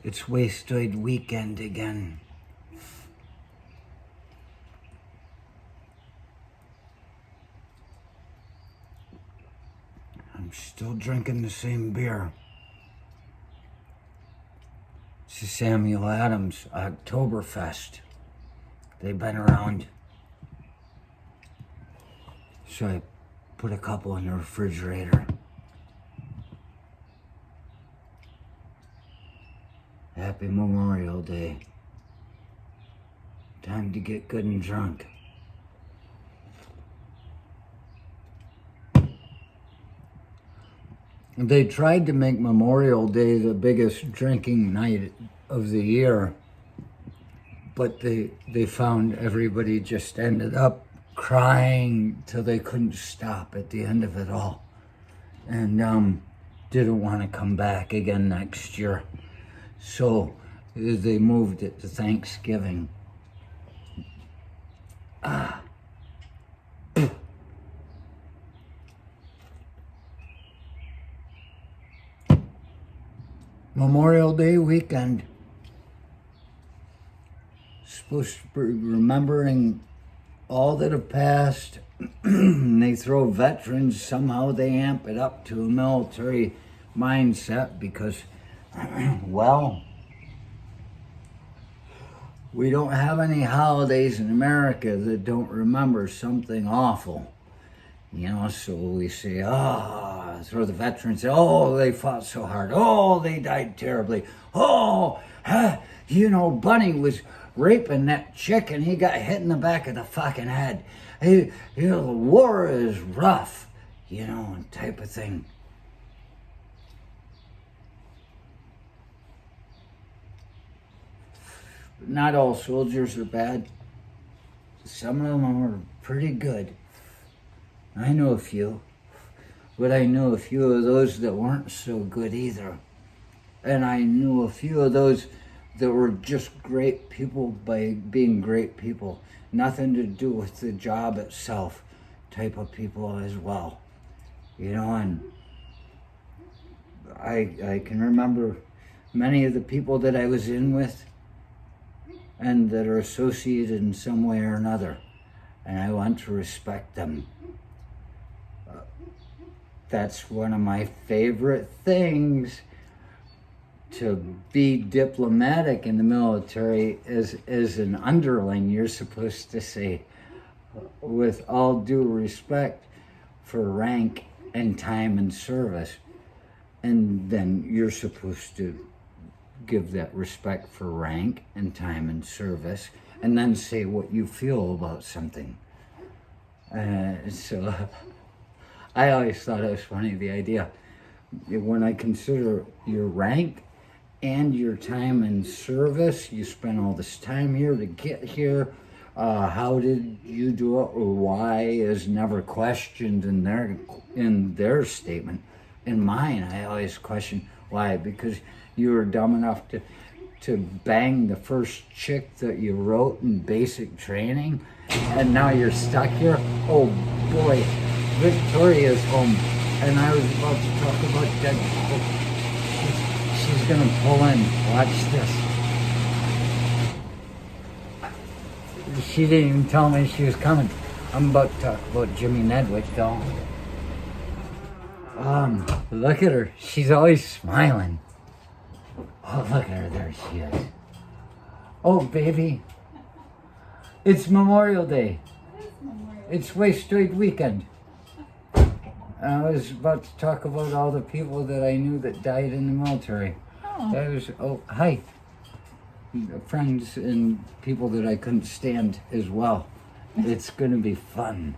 It's Wasted Weekend again. I'm still drinking the same beer. It's the Samuel Adams Oktoberfest. They've been around. So I put a couple in the refrigerator. Happy Memorial Day. Time to get good and drunk. They tried to make Memorial Day the biggest drinking night of the year, but they found everybody just ended up crying till they couldn't stop at the end of it all, and didn't want to come back again next year. So they moved it to Thanksgiving. Memorial Day weekend. Supposed to be remembering all that have passed. They throw veterans, somehow they amp it up to a military mindset because, well, we don't have any holidays in America that don't remember something awful. You know, so we say, throw the veterans, they fought so hard. Oh, they died terribly. Bunny was raping that chick and he got hit in the back of the fucking head. The war is rough, type of thing. Not all soldiers are bad. Some of them are pretty good. I know a few, but I knew a few of those that weren't so good either. And I knew a few of those that were just great people by being great people. Nothing to do with the job itself type of people as well. And I can remember many of the people that I was in with and that are associated in some way or another. And I want to respect them. That's one of my favorite things. To be diplomatic in the military as an underling, you're supposed to say, with all due respect for rank and time and service. And then you're supposed to give that respect for rank and time and service, and then say what you feel about something. So I always thought it was funny, the idea, when I consider your rank and your time and service, you spent all this time here to get here, how did you do it, or why is never questioned in their statement. In mine, I always question why, because you were dumb enough to bang the first chick that you wrote in basic training, and now you're stuck here. Oh boy, Victoria's home, and I was about to talk about dead people. She's gonna pull in. Watch this. She didn't even tell me she was coming. I'm about to talk about Jimmy Nedwick, though. Look at her. She's always smiling. Oh, look at her. There she is. Oh, baby. It's Memorial Day. It's Wasted Weekend. I was about to talk about all the people that I knew that died in the military. Hi. Friends and people that I couldn't stand as well. It's going to be fun.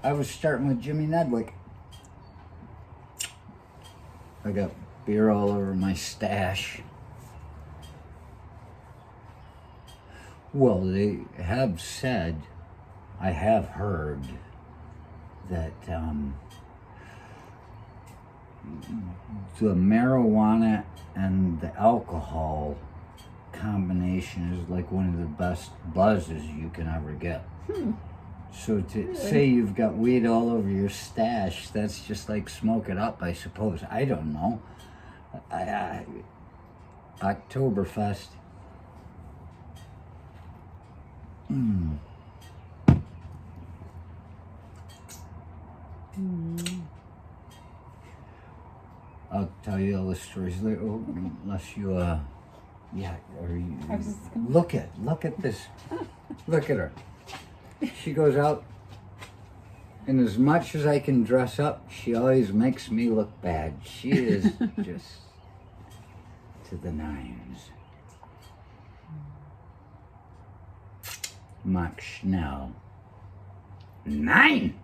I was starting with Jimmy Nedwick. I got beer all over my stash. Well, they have said, I have heard, that the marijuana and the alcohol combination is like one of the best buzzes you can ever get. So to say you've got weed all over your stash, that's just like smoke it up, I suppose. I don't know. Oktoberfest. I'll tell you all the stories later, unless you, yeah, or you, look at this, look at her. She goes out, and as much as I can dress up, she always makes me look bad. She is just to the nines. Max Schnell. 9!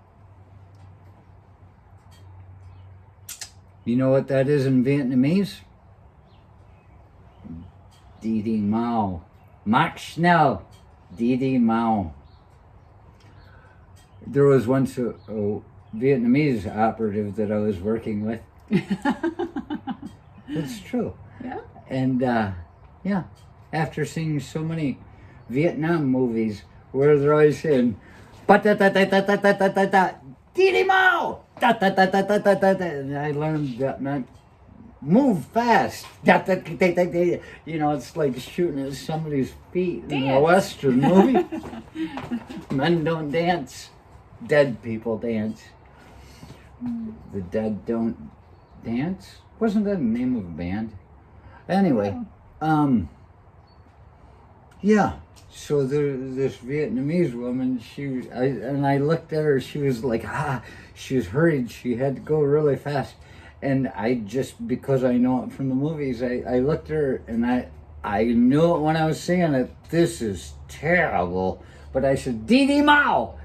You know what that is in Vietnamese? Didi Mao. Max Schnell. Didi Mao. There was once a Vietnamese operative that I was working with. It's true. Yeah? And, yeah, after seeing so many Vietnam movies where they're always saying, "Ba-da-da-da-da-da-da-da-da, Didi Mao!" And I learned that meant move fast. You know, it's like shooting at somebody's feet in a Western movie. Men don't dance. Dead people dance. The dead don't dance? Wasn't that the name of a band? Anyway, yeah. So this Vietnamese woman, I looked at her, she was like, she was hurried, she had to go really fast. And I just, because I know it from the movies, I looked at her and I knew it when I was saying it, this is terrible. But I said, Didi Mao!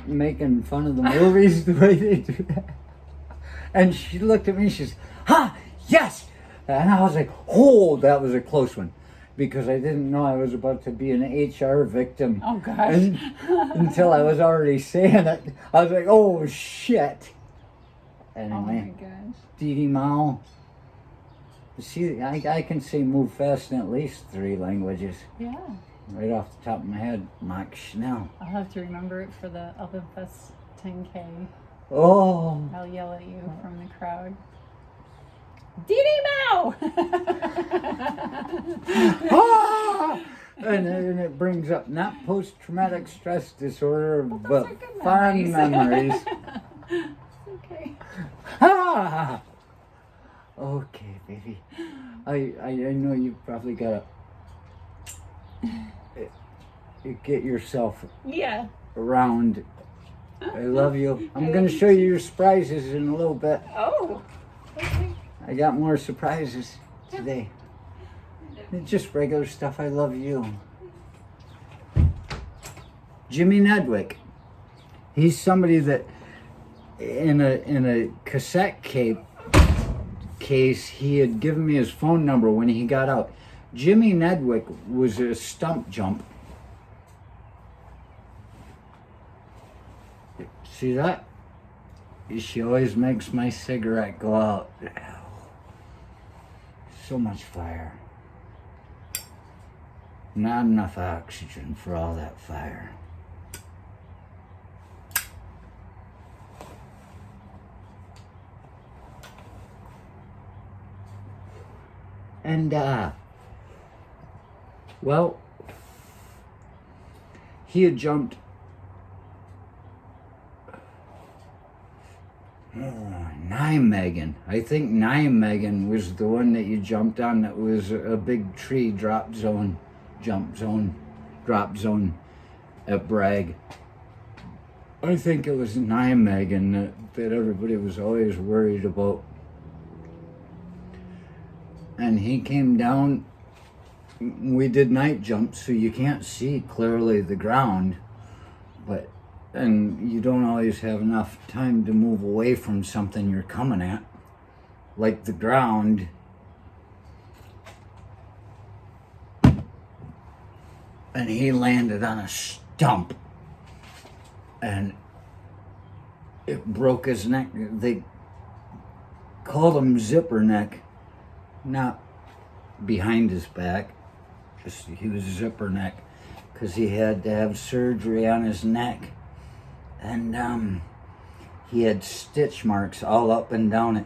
Making fun of the movies the way they do that. And she looked at me, she says, yes! And I was like, oh, that was a close one. Because I didn't know I was about to be an HR victim. Oh, gosh. Until I was already saying it. I was like, oh, shit. Anyway. Oh, my gosh. Didi Mao. See, I can say move fast in at least 3 languages. Yeah. Right off the top of my head, Max Schnell. I'll have to remember it for the Ovenfest 10K. Oh. I'll yell at you from the crowd. Didi Mao! And it brings up not post-traumatic stress disorder, but good fond memories. Okay. Okay, baby. I know you probably gotta get yourself around. I love you. I'm gonna show you your surprises in a little bit. Oh. Okay. I got more surprises today. It's just regular stuff. I love you. Jimmy Nedwick. He's somebody that in a cassette case he had given me his phone number when he got out. Jimmy Nedwick was a stump jump. See that? She always makes my cigarette go out. So much fire. Not enough oxygen for all that fire. And, well, he had jumped Nijmegen. I think Nijmegen was the one that you jumped on that was a big tree drop zone, jump zone, drop zone at Bragg. I think it was Nijmegen that everybody was always worried about. And he came down, we did night jumps, so you can't see clearly the ground, and you don't always have enough time to move away from something you're coming at, like the ground. And he landed on a stump, and it broke his neck. They called him zipper neck, not behind his back, just he was zipper neck. because he had to have surgery on his neck. And he had stitch marks all up and down it,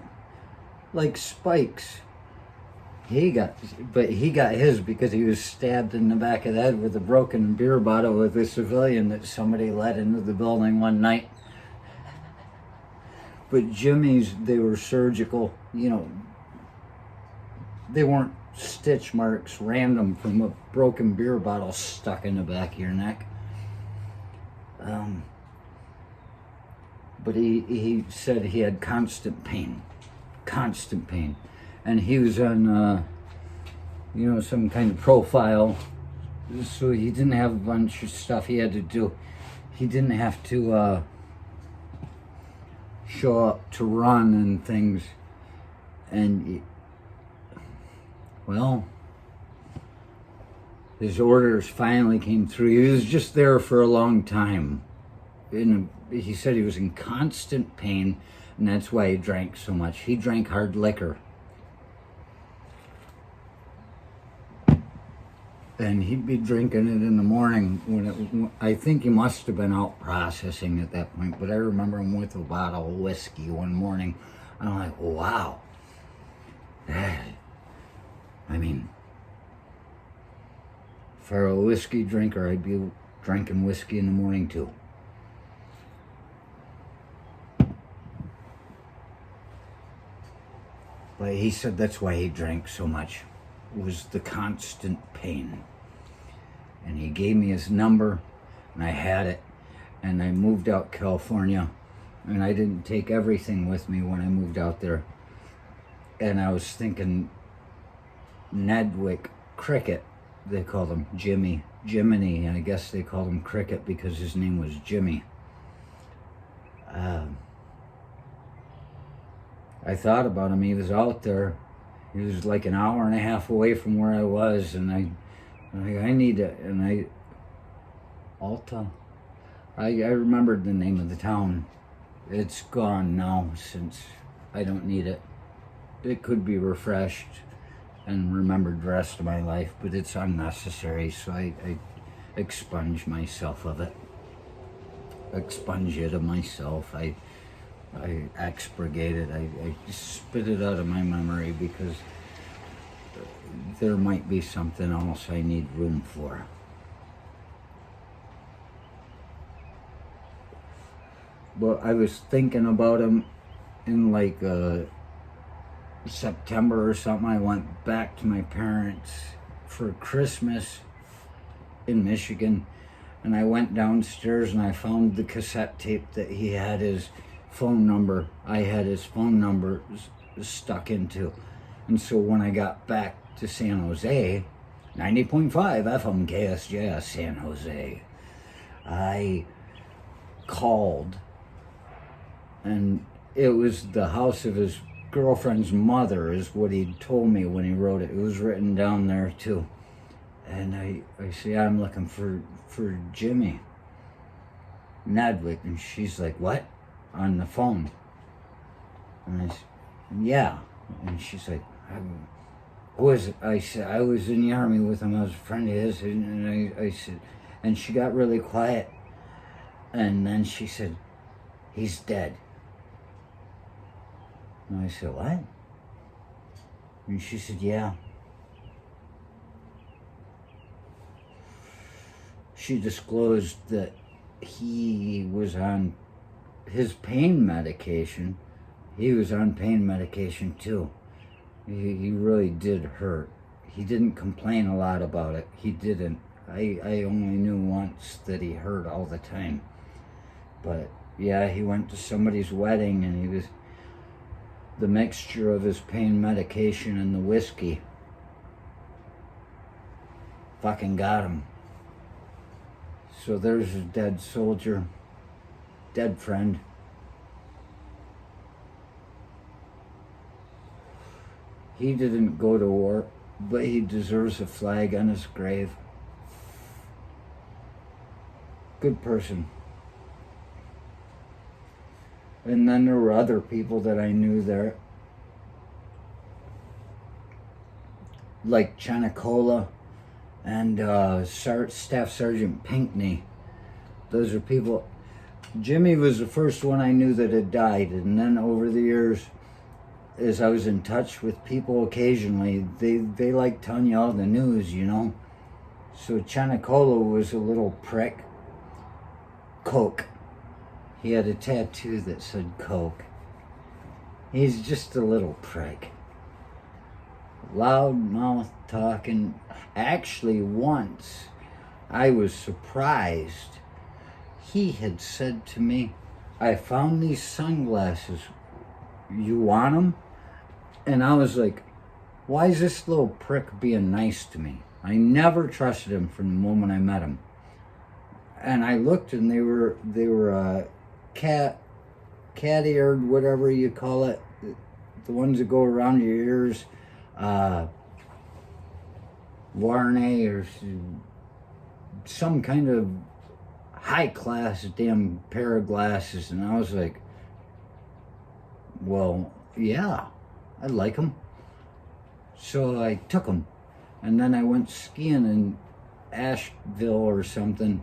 like spikes. He got his because he was stabbed in the back of the head with a broken beer bottle with a civilian that somebody let into the building one night. But Jimmy's, they were surgical, they weren't stitch marks random from a broken beer bottle stuck in the back of your neck. But he said he had constant pain. And he was on, some kind of profile, so he didn't have a bunch of stuff he had to do. He didn't have to show up to run and things. And, his orders finally came through. He was just there for a long time. He said he was in constant pain, and that's why he drank so much. He drank hard liquor. And he'd be drinking it in the morning I think he must have been out processing at that point, but I remember him with a bottle of whiskey one morning. And I'm like, wow. I mean, if I were a whiskey drinker, I'd be drinking whiskey in the morning too. But he said that's why he drank so much, was the constant pain. And he gave me his number, and I had it, and I moved out California, and I didn't take everything with me when I moved out there. And I was thinking Nedwick Cricket, they called him Jiminy, and I guess they called him Cricket because his name was Jimmy. I thought about him. He was out there. He was like an hour and a half away from where I was, and I need it. And Alta. I remembered the name of the town. It's gone now since I don't need it. It could be refreshed and remembered the rest of my life, but it's unnecessary, so I expunge myself of it. Expunge it of myself. I expurgate it. I spit it out of my memory because there might be something else I need room for. But I was thinking about him in like September or something. I went back to my parents for Christmas in Michigan, and I went downstairs and I found the cassette tape that he had his phone number. I had his phone number stuck into. And so when I got back to San Jose, 90.5 FM KSJS San Jose, I called, and it was the house of his girlfriend's mother is what he told me when he wrote it. It was written down there too. And I say, I'm looking for Jimmy Nedwick. And she's like, what? On the phone. And I said, yeah. And she's like, I said, I was in the army with him. I was a friend of his. And I said, and she got really quiet. And then she said, he's dead. And I said, what? And she said, yeah. She disclosed that he was on his pain medication. He was on pain medication too. He really did hurt. He didn't complain a lot about it. He didn't. I only knew once that he hurt all the time. But yeah, he went to somebody's wedding, and he was the mixture of his pain medication and the whiskey fucking got him. So there's a dead soldier, dead friend. He didn't go to war, but he deserves a flag on his grave. Good person. And then there were other people that I knew there, like Chanicola and Staff Sergeant Pinkney. Those are people. Jimmy was the first one I knew that had died, and then over the years, as I was in touch with people occasionally, they like telling you all the news, you know. So Chanacolo was a little prick. Coke. He had a tattoo that said Coke. He's just a little prick. Loud mouth talking. Actually, once I was surprised. He had said to me, I found these sunglasses. You want them? And I was like, why is this little prick being nice to me? I never trusted him from the moment I met him. And I looked, and they were cat-eared, whatever you call it, the ones that go around your ears, Varney or some kind of high-class damn pair of glasses. And I was like, well, yeah, I like them. So I took them. And then I went skiing in Asheville or something.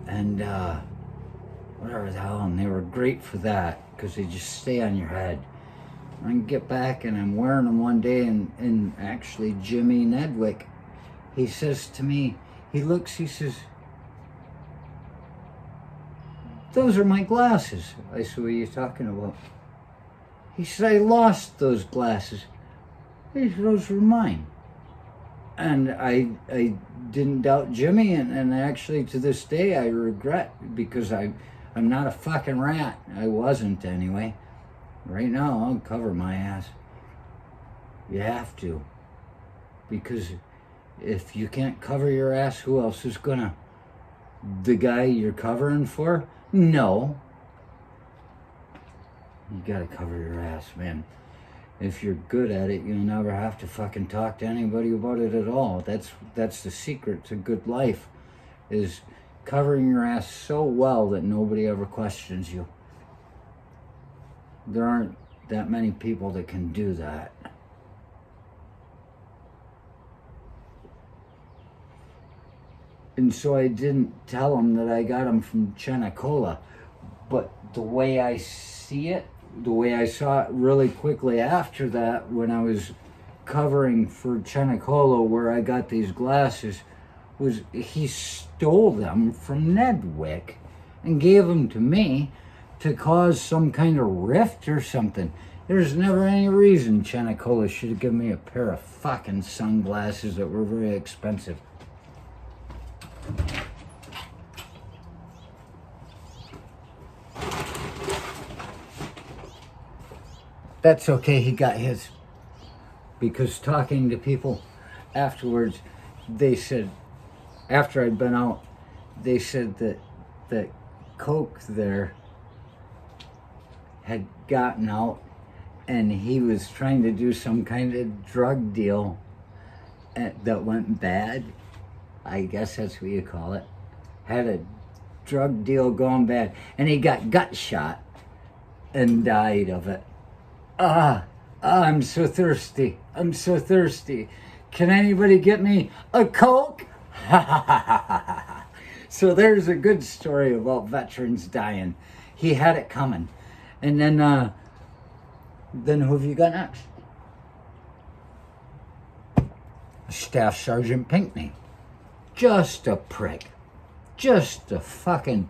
And whatever the hell, and they were great for that because they just stay on your head. I can get back, and I'm wearing them one day, and actually Jimmy Nedwick, he says to me, he looks, he says, those are my glasses. I said, what are you talking about? He said, I lost those glasses. He said, those were mine. And I didn't doubt Jimmy, and actually to this day I regret, because I'm not a fucking rat. I wasn't anyway. Right now I'll cover my ass. You have to. Because if you can't cover your ass, who else is gonna? The guy you're covering for? No. You gotta cover your ass, man. If you're good at it, you'll never have to fucking talk to anybody about it at all. That's the secret to good life, is covering your ass so well that nobody ever questions you. There aren't that many people that can do that. And so I didn't tell him that I got him from Chenicola, but the way I see it, the way I saw it really quickly after that, when I was covering for Chenicola, where I got these glasses, was he stole them from Nedwick and gave them to me to cause some kind of rift or something. There's never any reason Chenicola should have given me a pair of fucking sunglasses that were very expensive. That's okay, he got his. Because talking to people afterwards, they said, after I'd been out, they said that Coke there had gotten out, and he was trying to do some kind of drug deal that went bad. I guess that's what you call it. Had a drug deal going bad, and he got gut shot and died of it. I'm so thirsty. I'm so thirsty. Can anybody get me a Coke? So there's a good story about veterans dying. He had it coming. And then who have you got next? Staff Sergeant Pinkney. Just a prick. Just a fucking...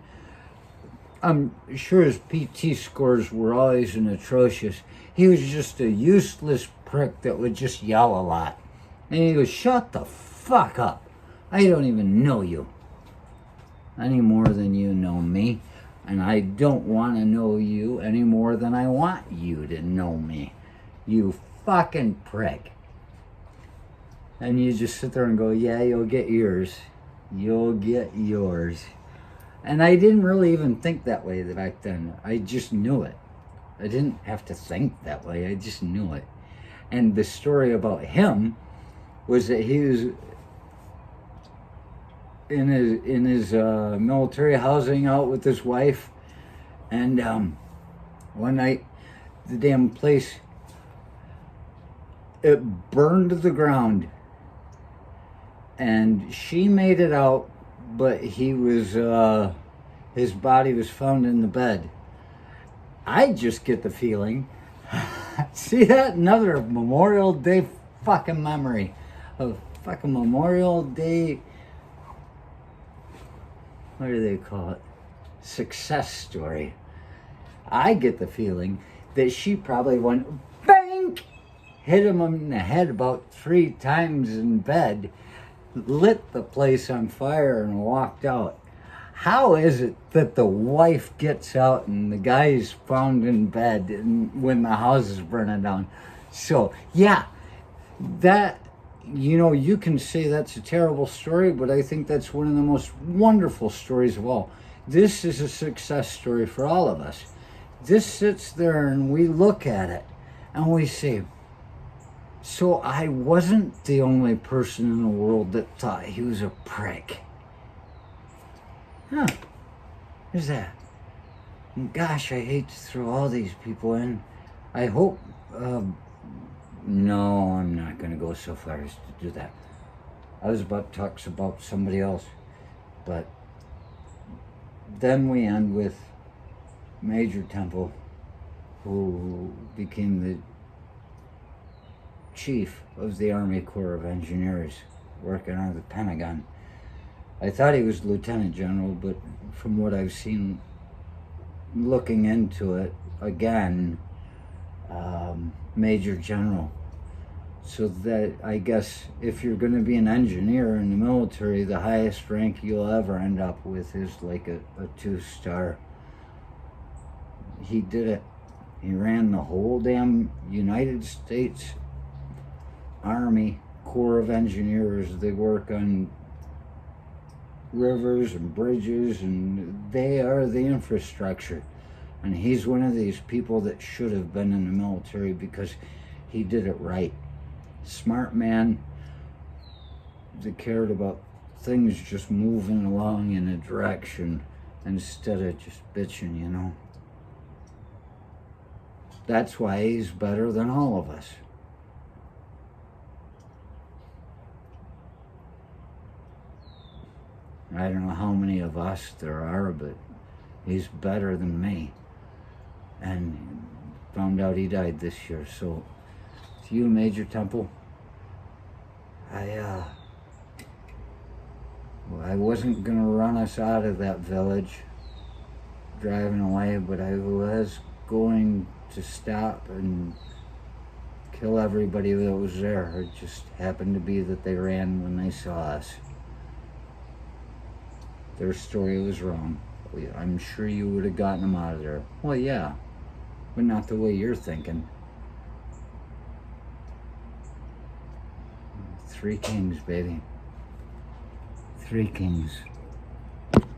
I'm sure his PT scores were always atrocious. He was just a useless prick that would just yell a lot. And he goes, shut the fuck up. I don't even know you. Any more than you know me. And I don't want to know you any more than I want you to know me. You fucking prick. And you just sit there and go, yeah, you'll get yours. You'll get yours. And I didn't really even think that way back then. I just knew it. I didn't have to think that way. I just knew it. And the story about him was that he was in his military housing out with his wife, and one night the damn place, it burned to the ground, and she made it out, but he was, his body was found in the bed. I just get the feeling, see that? Another Memorial Day fucking memory. A fucking Memorial Day, what do they call it? Success story. I get the feeling that she probably went bang, hit him in the head about 3 times in bed, lit the place on fire, and walked out. How is it that the wife gets out and the guy's found in bed and when the house is burning down? So, yeah, that, you know, you can say that's a terrible story, but I think that's one of the most wonderful stories of all. This is a success story for all of us. This sits there and we look at it and we say, so I wasn't the only person in the world that thought he was a prick. Huh. Who's that? And gosh, I hate to throw all these people in. I hope, no, I'm not going to go so far as to do that. I was about to talk about somebody else. But then we end with Major Temple, who became the chief of the Army Corps of Engineers, working on the Pentagon. I thought he was Lieutenant General, but from what I've seen looking into it, again, Major General. So that, I guess, if you're going to be an engineer in the military, the highest rank you'll ever end up with is like a 2-star. He did it. He ran the whole damn United States Army Corps of Engineers. They work on rivers and bridges, and they are the infrastructure. And he's one of these people that should have been in the military because he did it right. Smart man that cared about things just moving along in a direction instead of just bitching, you know. That's why he's better than all of us. I don't know how many of us there are, but he's better than me. And found out he died this year. So, to you, Major Temple, I wasn't gonna run us out of that village driving away, but I was going to stop and kill everybody that was there. It just happened to be that they ran when they saw us. Their story was wrong. I'm sure you would have gotten them out of there. Well, yeah, but not the way you're thinking. 3 kings, baby. 3 kings.